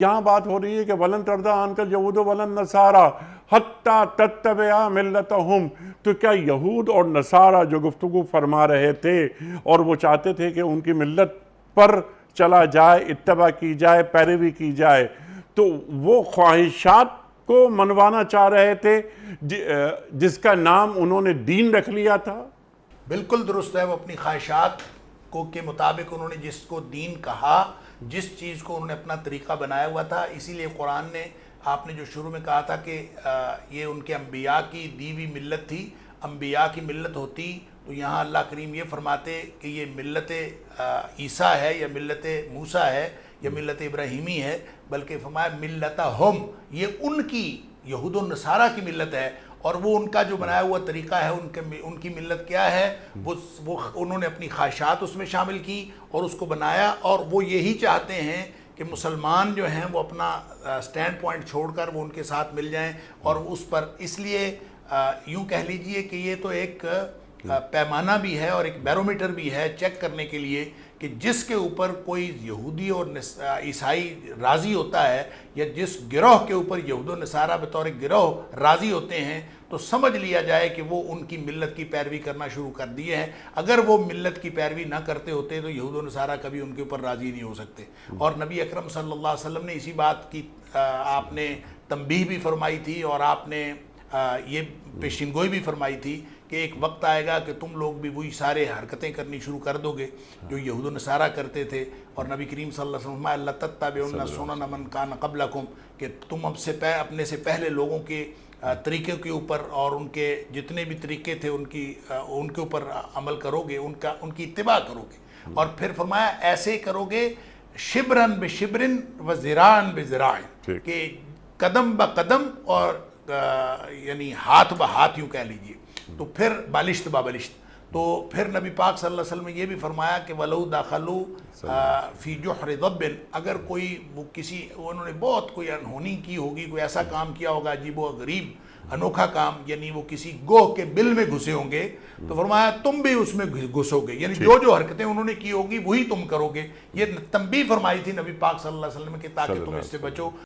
یہاں بات ہو رہی ہے کہ ولن ترضی عنک الیہود ولن نصارا حتی تتبع ملتہم، تو کیا یہود اور نصارہ جو گفتگو فرما رہے تھے اور وہ چاہتے تھے کہ ان کی ملت پر چلا جائے، اتباع کی جائے، پیروی کی جائے، تو وہ خواہشات کو منوانا چاہ رہے تھے جس کا نام انہوں نے دین رکھ لیا تھا؟ بالکل درست ہے، وہ اپنی خواہشات کو کے مطابق انہوں نے جس کو دین کہا، جس چیز کو انہوں نے اپنا طریقہ بنایا ہوا تھا. اسی لیے قرآن نے، آپ نے جو شروع میں کہا تھا کہ یہ ان کے انبیاء کی دی ہوئی ملت تھی، انبیاء کی ملت ہوتی تو یہاں اللہ کریم یہ فرماتے کہ یہ ملت عیسیٰ ہے یا ملت موسیٰ ہے یا ملت ابراہیمی ہے، بلکہ فرمایا ملتہم، یہ ان کی یہود و نصارہ کی ملت ہے، اور وہ ان کا جو بنایا ہوا طریقہ ہے، ان کی ملت کیا ہے، وہ انہوں نے اپنی خواہشات اس میں شامل کی اور اس کو بنایا، اور وہ یہی چاہتے ہیں کہ مسلمان جو ہیں وہ اپنا سٹینڈ پوائنٹ چھوڑ کر وہ ان کے ساتھ مل جائیں، اور اس پر اس لیے یوں کہہ لیجئے کہ یہ تو ایک پیمانہ بھی ہے اور ایک بیرومیٹر بھی ہے چیک کرنے کے لیے کہ جس کے اوپر کوئی یہودی اور عیسائی راضی ہوتا ہے، یا جس گروہ کے اوپر یہود و نصارہ بطور گروہ راضی ہوتے ہیں، تو سمجھ لیا جائے کہ وہ ان کی ملت کی پیروی کرنا شروع کر دیے ہیں. اگر وہ ملت کی پیروی نہ کرتے ہوتے تو یہود و نصارہ کبھی ان کے اوپر راضی نہیں ہو سکتے. اور نبی اکرم صلی اللہ علیہ وسلم نے اسی بات کی آپ نے تنبیہ بھی فرمائی تھی، اور آپ نے یہ پیشین گوئی بھی فرمائی تھی کہ ایک وقت آئے گا کہ تم لوگ بھی وہی سارے حرکتیں کرنی شروع کر دو گے جو یہود و نصارہ کرتے تھے. اور نبی کریم صلی اللہ علیہ وسلم فرمایا لَتَتَّبِعُنَّ سُنَنَ مَنْ کَانَ قَبْلَكُمْ، کہ تم اپنے سے پہلے لوگوں کے طریقے کے اوپر اور ان کے جتنے بھی طریقے تھے ان کے اوپر عمل کرو گے، ان کی اتباع کرو گے. اور پھر فرمایا ایسے کرو گے شبرن بشبرن و ذراعن بذراع، کہ قدم بقدم اور یعنی ہاتھ بہاتھ یوں کہہ لیجئے، تو پھر بالشت بابلشت. تو پھر نبی پاک صلی اللہ علیہ وسلم نے یہ بھی فرمایا کہ وَلَوْ دَخَلُوا فِي جُحْرِ ضَبٍ، اگر کوئی انہوں نے بہت کوئی انہونی کی ہوگی، کوئی ایسا کام کیا ہوگا عجیب و غریب انوکھا کام، یعنی وہ کسی گوہ کے بل میں گھسے ہوں گے، تو فرمایا تم بھی اس میں گھسو گے، یعنی جو حرکتیں انہوں نے کی ہوگی وہی تم کرو گے. یہ تنبیہ فرمائی تھی نبی پاک صلی اللہ علیہ وسلم کہ تاکہ تم اس سے بچو.